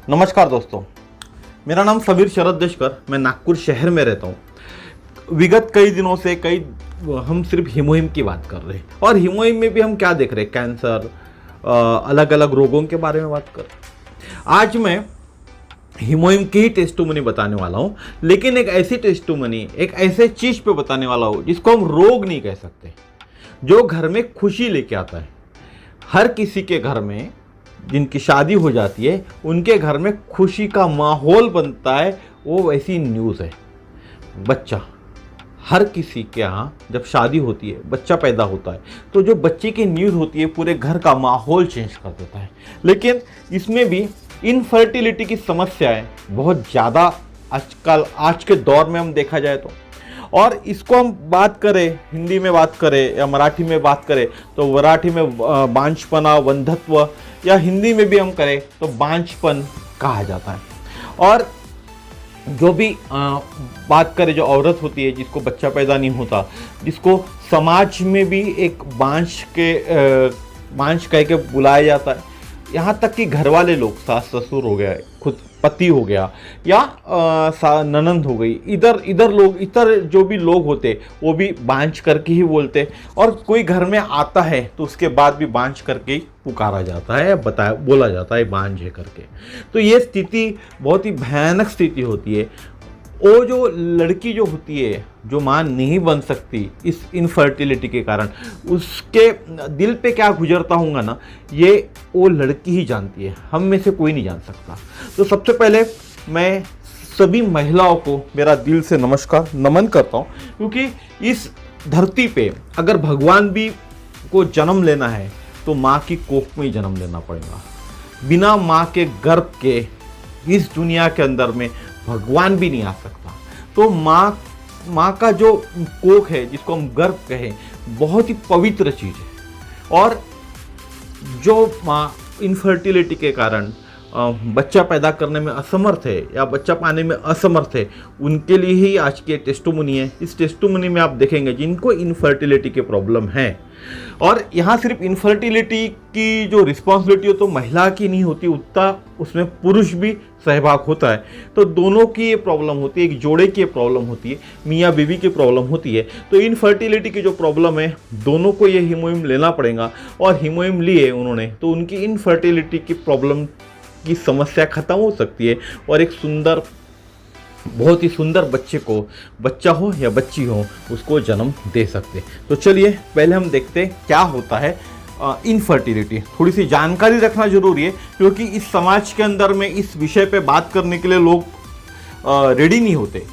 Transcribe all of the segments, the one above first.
नमस्कार दोस्तों, मेरा नाम सबीर शरद देशकर, मैं नागपुर शहर में रहता हूँ। विगत कई दिनों से हम सिर्फ हिमोहिम की बात कर रहे हैं और हिमोहिम में भी हम क्या देख रहे हैं, कैंसर, अलग अलग रोगों के बारे में बात कर रहे हैं। आज मैं हिमोहिम की ही टेस्टोमनी बताने वाला हूँ, लेकिन एक ऐसी टेस्टोमनी, एक ऐसे चीज़ पे बताने वाला हूँ जिसको हम रोग नहीं कह सकते, जो घर में खुशी लेके आता है। हर किसी के घर में जिनकी शादी हो जाती है, उनके घर में खुशी का माहौल बनता है। वो वैसी न्यूज़ है। बच्चा, हर किसी के यहाँ जब शादी होती है, बच्चा पैदा होता है, तो जो बच्चे की न्यूज़ होती है पूरे घर का माहौल चेंज कर देता है। लेकिन इसमें भी इनफर्टिलिटी की समस्याएं बहुत ज़्यादा आजकल, आज के दौर में हम देखा जाए तो, और इसको हम बात करें, हिंदी में बात करें या मराठी में बात करें तो मराठी में बांझपना, वंध्यत्व, या हिंदी में भी हम करें तो बांझपन कहा जाता है। और जो भी बात करें, जो औरत होती है जिसको बच्चा पैदा नहीं होता, जिसको समाज में भी एक बांझ कह के बुलाया जाता है, यहाँ तक कि घर वाले लोग, सास ससुर हो गया, खुद पति हो गया, या ननंद हो गई, इधर जो भी लोग होते वो भी बांझ करके ही बोलते। और कोई घर में आता है तो उसके बाद भी बांझ करके ही पुकारा जाता है, बोला जाता है बांझ है करके। तो ये स्थिति बहुत ही भयानक स्थिति होती है। वो जो लड़की जो होती है, जो माँ नहीं बन सकती इस इनफर्टिलिटी के कारण, उसके दिल पे क्या गुजरता होगा ना, ये वो लड़की ही जानती है, हम में से कोई नहीं जान सकता। तो सबसे पहले मैं सभी महिलाओं को मेरा दिल से नमन करता हूँ, क्योंकि इस धरती पे अगर भगवान भी को जन्म लेना है तो माँ की कोख में ही जन्म लेना पड़ेगा। बिना माँ के गर्भ के इस दुनिया के अंदर में भगवान भी नहीं आ सकता। तो माँ का जो कोख है, जिसको हम गर्भ कहें, बहुत ही पवित्र चीज़ है। और जो माँ इनफर्टिलिटी के कारण बच्चा पैदा करने में असमर्थ है या बच्चा पाने में असमर्थ है, उनके लिए ही आज की टेस्टोमनी है। इस टेस्टोमनी में आप देखेंगे जिनको इनफर्टिलिटी के प्रॉब्लम है, और यहाँ सिर्फ इनफर्टिलिटी की जो रिस्पॉन्सिबिलिटी हो तो महिला की नहीं होती, उतना उसमें पुरुष भी सहभाग होता है। तो दोनों की ये प्रॉब्लम होती है, एक जोड़े की प्रॉब्लम होती है, मियाँ बीवी की प्रॉब्लम होती है। तो इनफर्टिलिटी की जो प्रॉब्लम है, दोनों को ये हिमोहिम लेना पड़ेगा, और हिमोहिम लिए उन्होंने तो उनकी इनफर्टिलिटी की प्रॉब्लम की समस्या खत्म हो सकती है, और एक सुंदर, बहुत ही सुंदर बच्चे को, बच्चा हो या बच्ची हो, उसको जन्म दे सकते। तो चलिए पहले हम देखते हैं क्या होता है इनफर्टिलिटी। थोड़ी सी जानकारी रखना जरूरी है, क्योंकि इस समाज के अंदर में इस विषय पे बात करने के लिए लोग रेडी नहीं होते,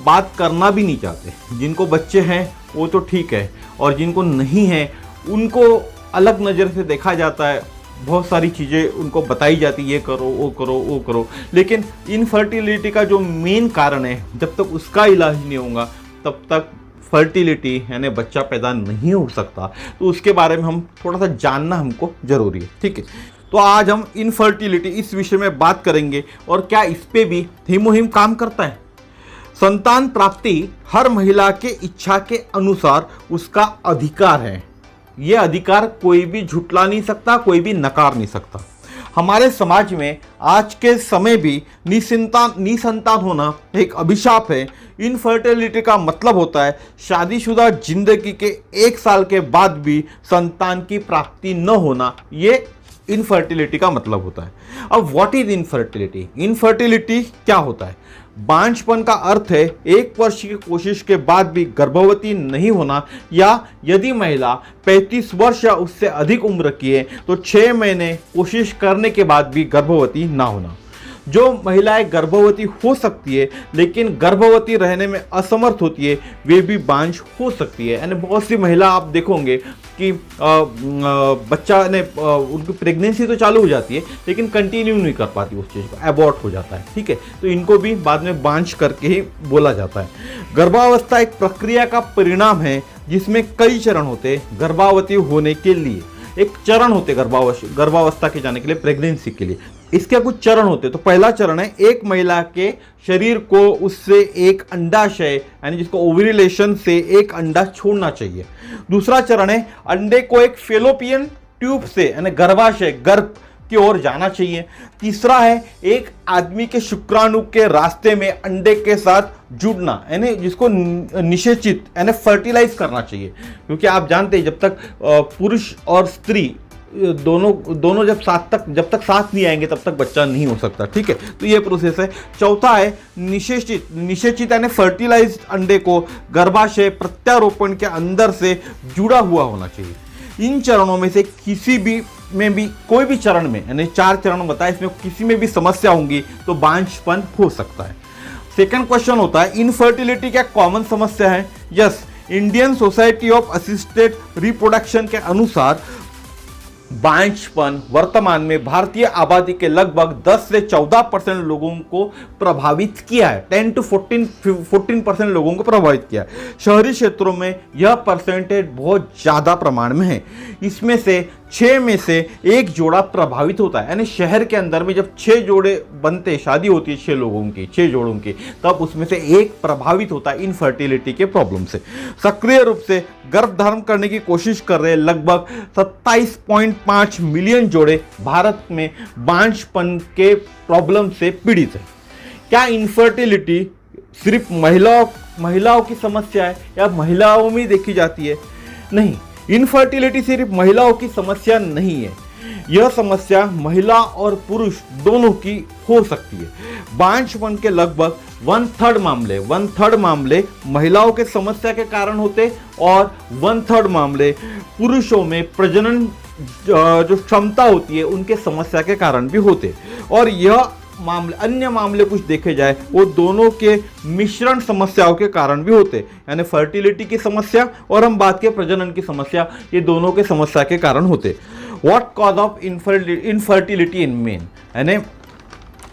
बात करना भी नहीं चाहते। जिनको बच्चे हैं वो तो ठीक है, और जिनको नहीं है उनको अलग नज़र से देखा जाता है, बहुत सारी चीज़ें उनको बताई जाती, ये करो, वो करो, वो करो। लेकिन इनफर्टिलिटी का जो मेन कारण है, जब तक उसका इलाज नहीं होगा तब तक फर्टिलिटी यानी बच्चा पैदा नहीं हो सकता। तो उसके बारे में हम थोड़ा सा जानना हमको ज़रूरी है, ठीक है। तो आज हम इनफर्टिलिटी इस विषय में बात करेंगे, और क्या इस पे भी हिमोहिम काम करता है। संतान प्राप्ति हर महिला के इच्छा के अनुसार उसका अधिकार है। ये अधिकार कोई भी झुटला नहीं सकता, कोई भी नकार नहीं सकता। हमारे समाज में आज के समय भी निसंतान होना एक अभिशाप है। इनफर्टिलिटी का मतलब होता है शादीशुदा जिंदगी के 1 साल के बाद भी संतान की प्राप्ति न होना। ये इनफर्टिलिटी का मतलब होता है। अब व्हाट इज इनफर्टिलिटी? इनफर्टिलिटी क्या होता है? बांझपन का अर्थ है 1 वर्ष की कोशिश के बाद भी गर्भवती नहीं होना, या यदि महिला 35 वर्ष या उससे अधिक उम्र की है तो 6 महीने कोशिश करने के बाद भी गर्भवती ना होना। जो महिलाएं गर्भवती हो सकती है लेकिन गर्भवती रहने में असमर्थ होती है, वे भी बांझ हो सकती है। यानी बहुत सी महिला आप देखोगे कि बच्चा ने उनकी प्रेगनेंसी तो चालू हो जाती है लेकिन कंटिन्यू नहीं कर पाती उस चीज़ को, एबॉर्ट हो जाता है, ठीक है। तो इनको भी बाद में बांझ करके ही बोला जाता है। गर्भावस्था एक प्रक्रिया का परिणाम है जिसमें कई चरण होते हैं। गर्भवती होने के लिए एक चरण होते गर्भावस्था के जाने के लिए, प्रेगनेंसी के लिए इसके कुछ चरण होते। तो पहला चरण है एक महिला के शरीर को उससे एक अंडाशय यानी जिसको ओव्यूलेशन से एक अंडा छोड़ना चाहिए। दूसरा चरण है अंडे को एक फेलोपियन ट्यूब से यानी गर्भाशय गर्भ की ओर जाना चाहिए। तीसरा है एक आदमी के शुक्राणु के रास्ते में अंडे के साथ जुड़ना, यानी जिसको निषेचित यानी फर्टिलाइज करना चाहिए, क्योंकि आप जानते हैं जब तक पुरुष और स्त्री दोनों जब तक साथ नहीं आएंगे तब तक बच्चा नहीं हो सकता। ठीक है, तो ये प्रोसेस है। चौथा है निषेचित यानी फर्टिलाइज्ड अंडे को गर्भाशय प्रत्यारोपण के अंदर से जुड़ा हुआ होना चाहिए। इन चरणों में से किसी भी कोई भी चरण में, यानी 4 चरण बताए, इसमें किसी में भी समस्या होंगी तो बांझपन हो सकता है। सेकंड क्वेश्चन होता है इनफर्टिलिटी क्या कॉमन समस्या है? Yes, Indian society of assisted reproduction के अनुसार बांझपन वर्तमान में भारतीय आबादी के लगभग 10 से 14% लोगों को प्रभावित किया है। 10 to 14% लोगों को प्रभावित किया है। शहरी क्षेत्रों में यह परसेंटेज बहुत ज़्यादा प्रमाण में है। इसमें से 6 में से 1 जोड़ा प्रभावित होता है, यानी शहर के अंदर में जब 6 जोड़े बनते, शादी होती है 6 जोड़ों की, तब उसमें से 1 प्रभावित होता है इनफर्टिलिटी के प्रॉब्लम से। सक्रिय रूप से गर्भधारण करने की कोशिश कर रहे लगभग 27.5 मिलियन जोड़े भारत में बांझपन के प्रॉब्लम से पीड़ित है। क्या इनफर्टिलिटी सिर्फ महिलाओं की समस्या है या महिलाओं में देखी जाती है? नहीं, इनफर्टिलिटी सिर्फ महिलाओं की समस्या नहीं है। यह समस्या महिला और पुरुष दोनों की हो सकती है। बांझपन के लगभग 1/3 मामले महिलाओं के समस्या के कारण होते और 1/3 मामले पुरुषों में प्रजनन जो क्षमता होती है उनके समस्या के कारण भी होते। और यह अन्य मामले कुछ देखे जाए वो दोनों के मिश्रण समस्याओं के कारण भी होते, यानी फर्टिलिटी की समस्या और हम बात के प्रजनन की समस्या, ये दोनों के समस्या के कारण होते। What cause of infertility in main, यानी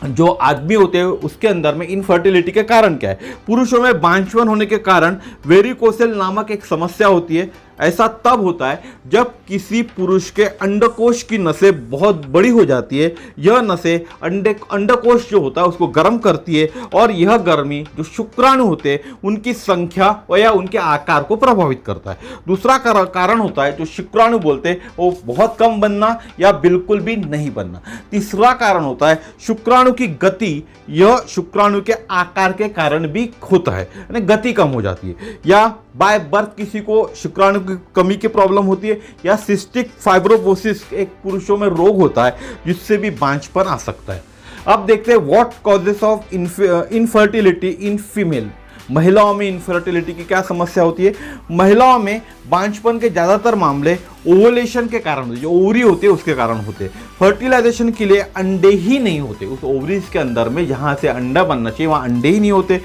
जो आदमी होते हैं उसके अंदर में इनफर्टिलिटी के कारण क्या है? पुरुषों में बांझपन होने के कारण वेरिकोसेल नामक एक समस्या होती है। ऐसा तब होता है जब किसी पुरुष के अंडकोश की नसें बहुत बड़ी हो जाती है। यह नसें अंडकोश जो होता है उसको गर्म करती है और यह गर्मी जो शुक्राणु होते हैं उनकी संख्या या उनके आकार को प्रभावित करता है। दूसरा कारण होता है जो शुक्राणु बोलते हैं वो बहुत कम बनना या बिल्कुल भी नहीं बनना। तीसरा कारण होता है शुक्राणु की गति, यह शुक्राणु के आकार के कारण भी होता है, यानी गति कम हो जाती है। या बाय बर्थ किसी को शुक्राणु की कमी की प्रॉब्लम होती है, या सिस्टिक फाइब्रोसिस एक पुरुषों में रोग होता है जिससे भी बांझपन आ सकता है। अब देखते हैं what causes of infertility in female. महिलाओं में इनफर्टिलिटी की क्या समस्या होती है? महिलाओं में बांझपन के ज़्यादातर मामले ओवुलेशन के कारण होते, जो ओवरी होते हैं उसके कारण होते हैं। फर्टिलाइजेशन के लिए अंडे ही नहीं होते, उस ओवरीज के अंदर में जहाँ से अंडा बनना चाहिए वहाँ अंडे ही नहीं होते।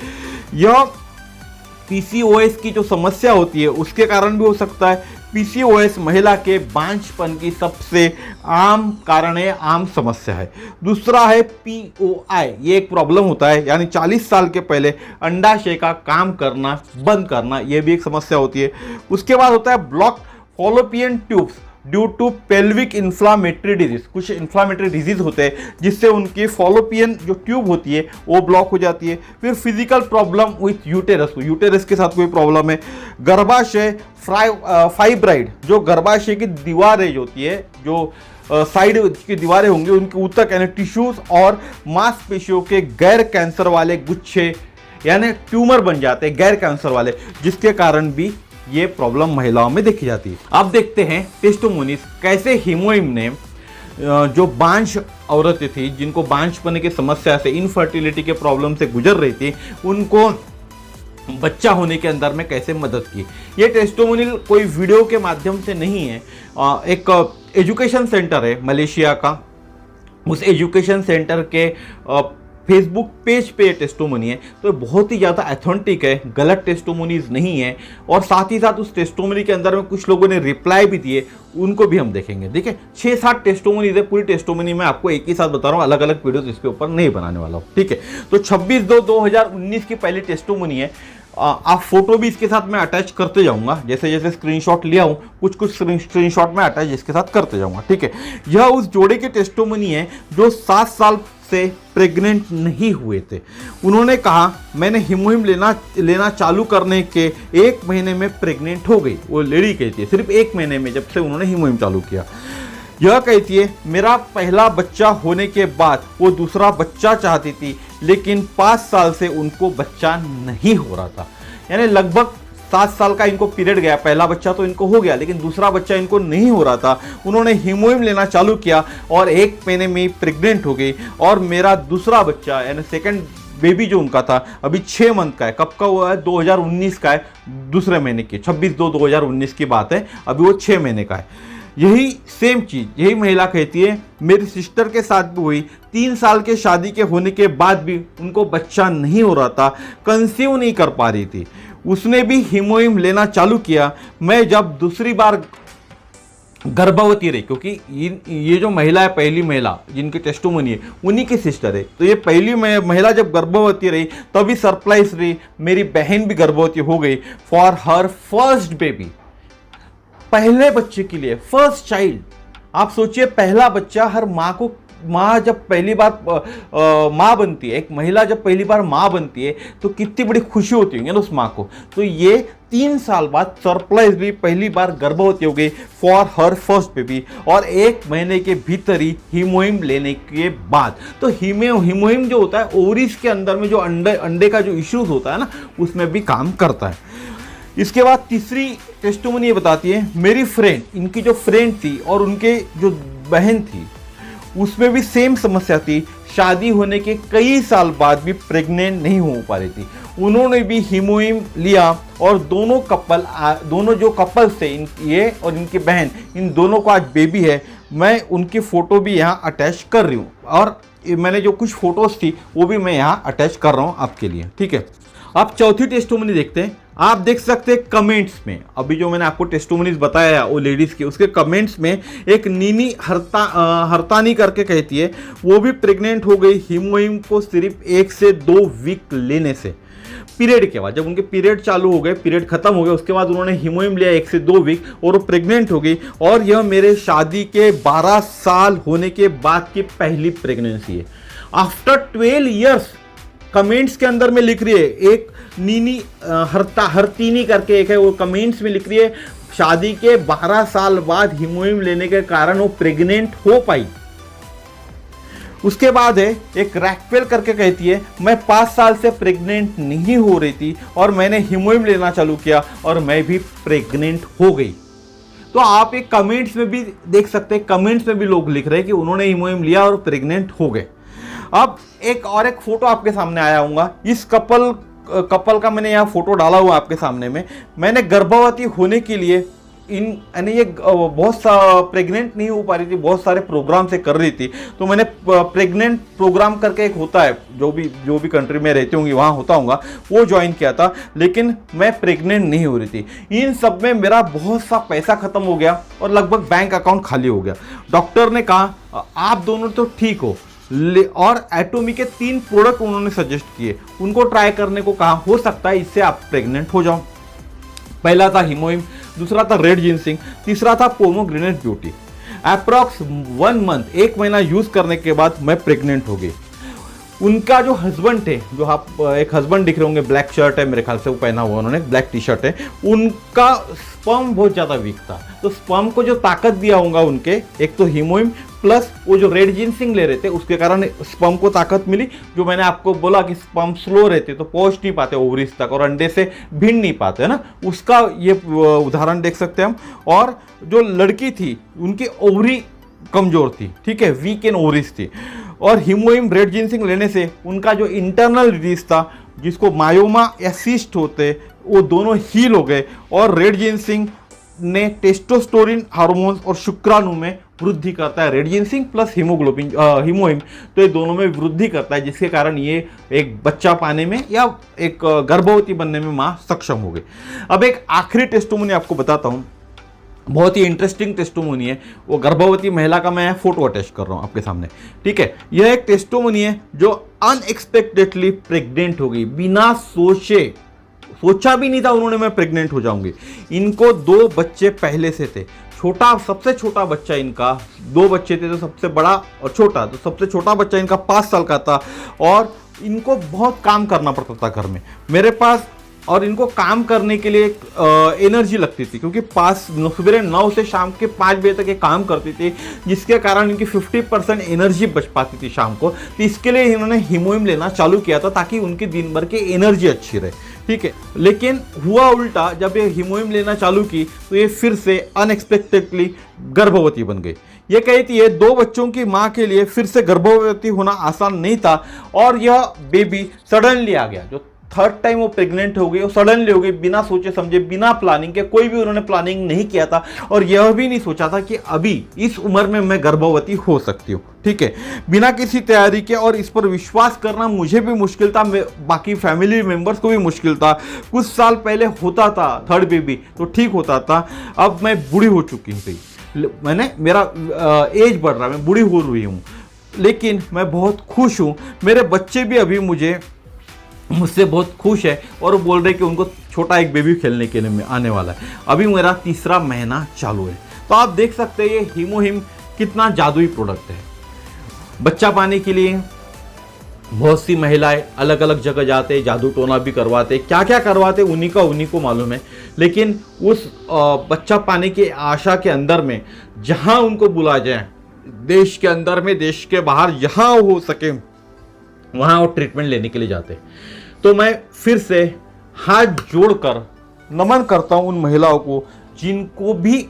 यह पीसीओएस की जो समस्या होती है उसके कारण भी हो सकता है। पीसीओएस महिला के बांझपन की सबसे आम कारण है, आम समस्या है। दूसरा है पीओआई, ये एक प्रॉब्लम होता है, यानी 40 साल के पहले अंडाशय का काम करना बंद करना, यह भी एक समस्या होती है। उसके बाद होता है block fallopian tubes due to pelvic inflammatory disease. कुछ इन्फ्लामेटरी डिजीज होते हैं जिससे उनकी फॉलोपियन जो ट्यूब होती है वो ब्लॉक हो जाती है। फिर फिजिकल प्रॉब्लम विथ यूटेरस के साथ कोई प्रॉब्लम है। गर्भाशय फाइब्राइड, जो गर्भाशय की दीवारें जो होती है, जो साइड की दीवारें होंगी उनके ऊतक यानी टिश्यूज और मांसपेशियों के गैर कैंसर वाले गुच्छे यानी ट्यूमर बन जाते हैं गैर कैंसर वाले, जिसके कारण भी ये प्रॉब्लम महिलाओं में देखी जाती है। अब देखते हैं टेस्टिमोनीज, कैसे हीमोइम ने जो बांझ औरतें थी जिनको बांझपन की समस्या से इनफर्टिलिटी के प्रॉब्लम से गुजर रही थी उनको बच्चा होने के अंदर में कैसे मदद की। ये टेस्टिमोनियल कोई वीडियो के माध्यम से नहीं है, एक एजुकेशन सेंटर है मलेशिया का, उस एजुकेशन सेंटर के फेसबुक पेज पे टेस्टिमोनी है, तो बहुत ही ज़्यादा ऑथेंटिक है, गलत टेस्टिमोनीज नहीं है। और साथ ही साथ उस टेस्टिमोनी के अंदर में कुछ लोगों ने रिप्लाई भी दिए, उनको भी हम देखेंगे। देखिए 6-7 टेस्टिमोनीज है, पूरी टेस्टिमोनी मैं आपको एक ही साथ बता रहा हूँ, अलग अलग वीडियोस इसके ऊपर नहीं बनाने वाला हूँ, ठीक है। तो 26/2/2019 की पहली टेस्टिमोनी है। आप फोटो भी इसके साथ मैं अटैच करते जाऊंगा, जैसे जैसे स्क्रीनशॉट लिया हूँ कुछ स्क्रीनशॉट में अटैच इसके साथ करते जाऊंगा, ठीक है। यह उस जोड़े की टेस्टिमोनी है जो 7 साल से प्रेग्नेंट नहीं हुए थे। उन्होंने कहा मैंने हीमोहिम लेना चालू करने के 1 महीने में प्रेग्नेंट हो गई। वो लेडी कहती है सिर्फ 1 महीने में जब से उन्होंने हीमोहिम चालू किया। यह कहती है मेरा पहला बच्चा होने के बाद वो दूसरा बच्चा चाहती थी, लेकिन 5 साल से उनको बच्चा नहीं हो रहा था। यानी लगभग 7 साल का इनको पीरियड गया, पहला बच्चा तो इनको हो गया लेकिन दूसरा बच्चा इनको नहीं हो रहा था। उन्होंने हीमोहिम लेना चालू किया और 1 महीने में प्रेग्नेंट हो गई और मेरा दूसरा बच्चा यानी सेकंड बेबी जो उनका था अभी 6 मंथ का है। कब का हुआ है? 2019 का है, दूसरे महीने की 26/2/2019 की बात है, अभी वो 6 महीने का है। यही सेम चीज़ यही महिला कहती है मेरी सिस्टर के साथ भी हुई। 3 साल के शादी के होने के बाद भी उनको बच्चा नहीं हो रहा था, कंसीव नहीं कर पा रही थी। उसने भी हीमोहिम लेना चालू किया। मैं जब दूसरी बार गर्भवती रही, क्योंकि ये जो महिला है, पहली महिला जिनकी टेस्टिमोनी है उन्हीं की सिस्टर है, तो ये पहली महिला जब गर्भवती रही तभी सरप्राइज रही, मेरी बहन भी गर्भवती हो गई फॉर हर फर्स्ट बेबी, पहले बच्चे के लिए, फर्स्ट चाइल्ड। आप सोचिए पहला बच्चा हर माँ जब पहली बार माँ बनती है, एक महिला जब पहली बार माँ बनती है तो कितनी बड़ी खुशी होती है ना उस माँ को। तो ये 3 साल बाद सरप्राइज भी पहली बार गर्भवती हो गई फॉर हर फर्स्ट बेबी, और 1 महीने के भीतर ही हीमोहिम लेने के बाद। तो हीमोहिम जो होता है ओवरीज के अंदर में जो अंडे का जो इश्यूज होता है ना, उसमें भी काम करता है। इसके बाद तीसरी टेस्टिमोनी ये बताती है मेरी फ्रेंड, इनकी जो फ्रेंड थी और उनके जो बहन थी उसमें भी सेम समस्या थी। शादी होने के कई साल बाद भी प्रेग्नेंट नहीं हो पा रही थी। उन्होंने भी हीमोहिम लिया और दोनों जो कपल्स थे, ये और इनकी बहन, इन दोनों को आज बेबी है। मैं उनकी फ़ोटो भी यहाँ अटैच कर रही हूँ और मैंने जो कुछ फ़ोटोज़ थी वो भी मैं यहाँ अटैच कर रहा हूँ आपके लिए, ठीक है। आप चौथी टेस्टिमोनी देखते हैं। आप देख सकते हैं कमेंट्स में, अभी जो मैंने आपको टेस्टिमोनीज बताया वो लेडीज़ के, उसके कमेंट्स में एक नीनी हरतानी करके कहती है वो भी प्रेग्नेंट हो गई हीमोहिम को सिर्फ 1 से 2 वीक लेने से। पीरियड के बाद, जब उनके पीरियड चालू हो गए, पीरियड खत्म हो गए, उसके बाद उन्होंने हीमोहिम लिया 1 से 2 वीक और वो प्रेग्नेंट हो गई। और यह मेरे शादी के 12 साल होने के बाद की पहली प्रेगनेंसी है। आफ्टर 12 ईयर्स कमेंट्स के अंदर में लिख रही है, एक नीनी हरतीनी करके एक है, वो कमेंट्स में लिख रही है शादी के 12 साल बाद हीमोहिम लेने के कारण वो प्रेग्नेंट हो पाई। उसके बाद है एक रैकवेल करके कहती है मैं 5 साल से प्रेग्नेंट नहीं हो रही थी और मैंने हीमोहिम लेना चालू किया और मैं भी प्रेग्नेंट हो गई। तो आप एक कमेंट्स में भी देख सकते हैं, कमेंट्स में भी लोग लिख रहे हैं कि उन्होंने हीमोहिम लिया और प्रेग्नेंट हो गए। अब एक फोटो आपके सामने आया हूँगा, इस कपल का मैंने यहाँ फोटो डाला हुआ आपके सामने में। मैंने गर्भवती होने के लिए यानी ये बहुत प्रेग्नेंट नहीं हो पा रही थी, बहुत सारे प्रोग्राम से कर रही थी, तो मैंने प्रेग्नेंट प्रोग्राम करके एक होता है, जो भी कंट्री में रहती होंगी वहाँ होता होगा, वो ज्वाइन किया था, लेकिन मैं प्रेग्नेंट नहीं हो रही थी। इन सब में मेरा बहुत सा पैसा खत्म हो गया और लगभग बैंक अकाउंट खाली हो गया। डॉक्टर ने कहा आप दोनों तो ठीक हो, और एटोमी के 3 प्रोडक्ट उन्होंने सजेस्ट किए, उनको ट्राई करने को कहा, हो सकता है इससे आप प्रेग्नेंट हो जाओ। पहला था हीमोहिम, दूसरा था रेड जिनसिंग, तीसरा था पोमोग्रेनेट ब्यूटी। अप्रॉक्स 1 मंथ, 1 महीना यूज करने के बाद मैं प्रेग्नेंट हो गई। उनका जो हस्बैंड थे, जो आप एक हस्बैंड दिख रहे होंगे, ब्लैक शर्ट है मेरे ख्याल से वो पहना हुआ उन्होंने, ब्लैक टी शर्ट है, उनका स्पर्म बहुत ज़्यादा वीक था। तो स्पर्म को जो ताकत दिया होगा उनके, एक तो हीमोहिम प्लस वो जो रेड जिनसिंग ले रहे थे उसके कारण स्पर्म को ताकत मिली। जो मैंने आपको बोला कि स्पर्म स्लो रहते तो पहुंच नहीं पाते ओवरीज तक और अंडे से भिड़ नहीं पाते, है ना, उसका ये उदाहरण देख सकते हैं हम। और जो लड़की थी उनकी ओवरी कमजोर थी, ठीक है, वीक इन ओवरीज थी, और हीमोहिम रेड जिनसिंग लेने से उनका जो इंटरनल डिजीज था, जिसको मायोमा या सिस्ट होते, वो दोनों हील हो गए। और रेड जिनसिंग ने टेस्टोस्टेरोन हार्मोन्स और शुक्राणु में वृद्धि करता है। रेड जिनसिंग प्लस हीमोहिम, तो ये दोनों में वृद्धि करता है, जिसके कारण ये एक बच्चा पाने में या एक गर्भवती बनने में माँ सक्षम हो गई। अब एक आखिरी टेस्टिमोनी आपको बताता हूँ, बहुत ही इंटरेस्टिंग टेस्टिमोनी है। वो गर्भवती महिला का मैं फोटो अटैच कर रहा हूँ आपके सामने, ठीक है। यह एक टेस्टिमोनी है जो अनएक्सपेक्टेडली प्रेग्नेंट हो गई, बिना सोचा भी नहीं था उन्होंने मैं प्रेग्नेंट हो जाऊंगी। इनको 2 बच्चे पहले से थे, सबसे छोटा बच्चा इनका, 2 बच्चे थे, तो सबसे बड़ा और छोटा, तो सबसे छोटा बच्चा इनका 5 साल का था और इनको बहुत काम करना पड़ता था घर में। मेरे पास और इनको काम करने के लिए एनर्जी लगती थी, क्योंकि सुबह 9 से शाम के 5 बजे तक ये काम करती थी, जिसके कारण इनकी 50% एनर्जी बच पाती थी शाम को। तो इसके लिए इन्होंने हीमोहिम लेना चालू किया था ताकि उनकी दिन भर की एनर्जी अच्छी रहे, ठीक है। लेकिन हुआ उल्टा, जब ये हीमोहिम लेना चालू की तो ये फिर से अनएक्सपेक्टेडली गर्भवती बन गई। ये कहती है 2 बच्चों की माँ के लिए फिर से गर्भवती होना आसान नहीं था, और यह बेबी सडनली आ गया। जो 3rd टाइम वो प्रेग्नेंट हो गई, वो सडनली हो गई, बिना सोचे समझे, बिना प्लानिंग के। कोई भी उन्होंने प्लानिंग नहीं किया था, और यह भी नहीं सोचा था कि अभी इस उम्र में मैं गर्भवती हो सकती हूँ, ठीक है, बिना किसी तैयारी के। और इस पर विश्वास करना मुझे भी मुश्किल था, बाकी फैमिली मेंबर्स को भी मुश्किल था। कुछ साल पहले होता था 3rd बेबी तो ठीक होता था, अब मैं बूढ़ी हो चुकी थी, मेरा एज बढ़ रहा है, मैं बूढ़ी हो रही हूँ, लेकिन मैं बहुत खुश हूँ। मेरे बच्चे भी अभी मुझसे बहुत खुश है, और वो बोल रहे कि उनको छोटा एक बेबी खेलने के लिए आने वाला है। अभी मेरा 3रा महीना चालू है। तो आप देख सकते हैं ये हीमोहिम कितना जादुई प्रोडक्ट है। बच्चा पाने के लिए बहुत सी महिलाएं अलग अलग जगह जाते, जादू टोना भी करवाते, क्या क्या करवाते उन्हीं को मालूम है। लेकिन उस बच्चा पाने की आशा के अंदर में जहां उनको बुला जाए, देश के अंदर में, देश के बाहर, जहां हो सके वहां वो ट्रीटमेंट लेने के लिए जाते। तो मैं फिर से हाथ जोड़कर नमन करता हूं उन महिलाओं को जिनको भी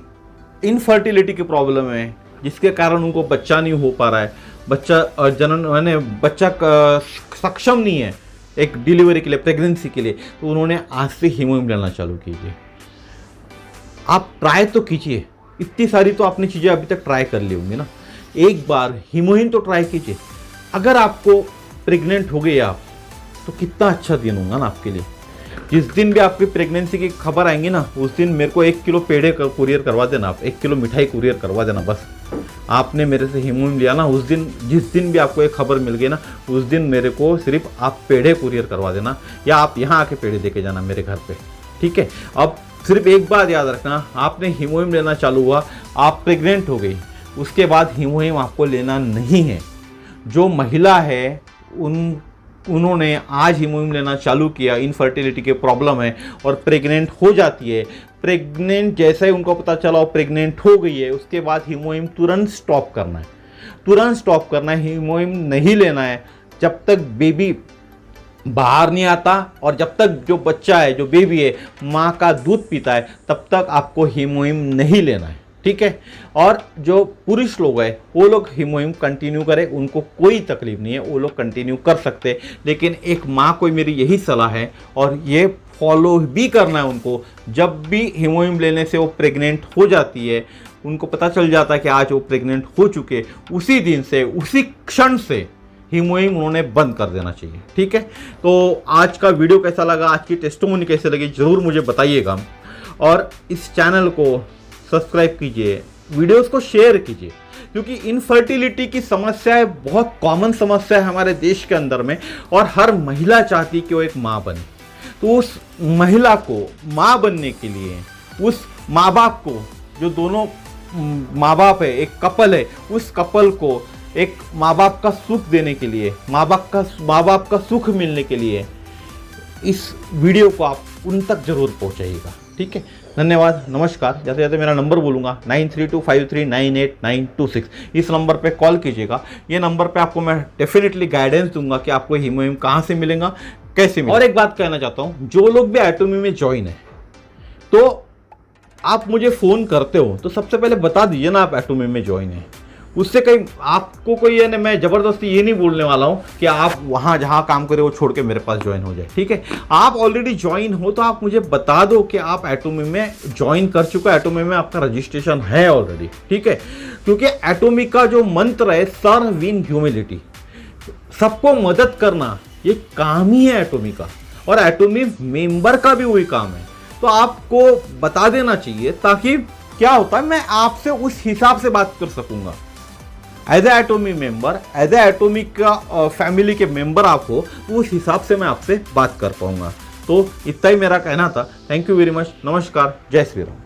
इनफर्टिलिटी की प्रॉब्लम है, जिसके कारण उनको बच्चा नहीं हो पा रहा है, बच्चा सक्षम नहीं है एक डिलीवरी के लिए, प्रेगनेंसी के लिए। तो उन्होंने आज से हीमोहिम लेना चालू कीजिए। आप ट्राई तो कीजिए, इतनी सारी तो आपने चीज़ें अभी तक ट्राई कर ली होंगी ना, एक बार हीमोहिम तो ट्राई कीजिए। अगर आपको प्रेग्नेंट हो गए आप, तो कितना अच्छा दिन होगा ना आपके लिए। जिस दिन भी आपकी प्रेगनेंसी की खबर आएंगी ना, उस दिन मेरे को 1 किलो पेड़े कुरियर करवा देना, आप 1 किलो मिठाई कुरियर करवा देना। बस आपने मेरे से हीमोहिम लिया ना, उस दिन, जिस दिन भी आपको एक खबर मिल गई ना, उस दिन मेरे को सिर्फ आप पेड़े कुरियर करवा देना, या आप यहाँ आके पेड़े देके जाना मेरे घर पे, ठीक है। अब सिर्फ एक बात याद रखना, आपने हीमोहिम लेना चालू हुआ, आप प्रेग्नेंट हो गई, उसके बाद हीमोहिम आपको लेना नहीं है। जो महिला है उन्होंने आज हीमोहिम लेना चालू किया, इनफर्टिलिटी के प्रॉब्लम है और प्रेग्नेंट हो जाती है, प्रेग्नेंट जैसे ही उनको पता चला वो प्रेग्नेंट हो गई है, उसके बाद हीमोहिम तुरंत स्टॉप करना है, तुरंत स्टॉप करना है। हीमोहिम नहीं लेना है जब तक बेबी बाहर नहीं आता, और जब तक जो बच्चा है, जो बेबी है, माँ का दूध पीता है, तब तक आपको हीमोहिम नहीं लेना है, ठीक है। और जो पुरुष लोग हैं वो लोग हीमोहिम कंटिन्यू करें, उनको कोई तकलीफ नहीं है, वो लोग कंटिन्यू कर सकते हैं। लेकिन एक माँ को मेरी यही सलाह है, और ये फॉलो भी करना है उनको। जब भी हीमोहिम लेने से वो प्रेग्नेंट हो जाती है, उनको पता चल जाता है कि आज वो प्रेग्नेंट हो चुके, उसी दिन से, उसी क्षण से हीमोहिम उन्होंने बंद कर देना चाहिए, ठीक है। तो आज का वीडियो कैसा लगा, आज की टेस्टिमोनी कैसे लगी, जरूर मुझे बताइएगा। और इस चैनल को सब्सक्राइब कीजिए, वीडियोस को शेयर कीजिए, क्योंकि इनफर्टिलिटी की समस्या है, बहुत कॉमन समस्या है हमारे देश के अंदर में, और हर महिला चाहती कि वो एक माँ बने। तो उस महिला को माँ बनने के लिए, उस माँ बाप को, जो दोनों माँ बाप है, एक कपल है, उस कपल को एक माँ बाप का सुख देने के लिए, माँ बाप का सुख मिलने के लिए इस वीडियो को आप उन तक जरूर पहुँचाइएगा, ठीक है। धन्यवाद, नमस्कार। जाते जाते मेरा नंबर बोलूँगा 9325398926। इस नंबर पे कॉल कीजिएगा। ये नंबर पे आपको मैं डेफिनेटली गाइडेंस दूंगा कि आपको हीमोहिम कहाँ से मिलेगा, कैसे मिलेगा। और एक बात कहना चाहता हूँ, जो लोग भी एटोमी में ज्वाइन है, तो आप मुझे फ़ोन करते हो तो सबसे पहले बता दीजिए ना आप एटोमी में ज्वाइन है। उससे कहीं आपको कोई है ना, मैं ज़बरदस्ती ये नहीं बोलने वाला हूँ कि आप वहाँ जहाँ काम करें वो छोड़ के मेरे पास ज्वाइन हो जाए, ठीक है। आप ऑलरेडी ज्वाइन हो तो आप मुझे बता दो कि आप एटोमी में ज्वाइन कर चुका है, एटोमी में आपका रजिस्ट्रेशन है ऑलरेडी, ठीक है। क्योंकि एटोमी का जो मंत्र है, सर्व इन ह्यूमिलिटी, सबको मदद करना, ये काम ही है एटोमी का, और एटोमी मेंबर का भी वही काम है। तो आपको बता देना चाहिए, ताकि क्या होता है, मैं आपसे उस हिसाब से बात कर सकूंगा। As a Atomy member, as a Atomy का फैमिली के मेंबर आप हो, तो उस हिसाब से मैं आपसे बात कर पाऊंगा। तो इतना ही मेरा कहना था। थैंक यू वेरी मच, नमस्कार, जय श्री राम।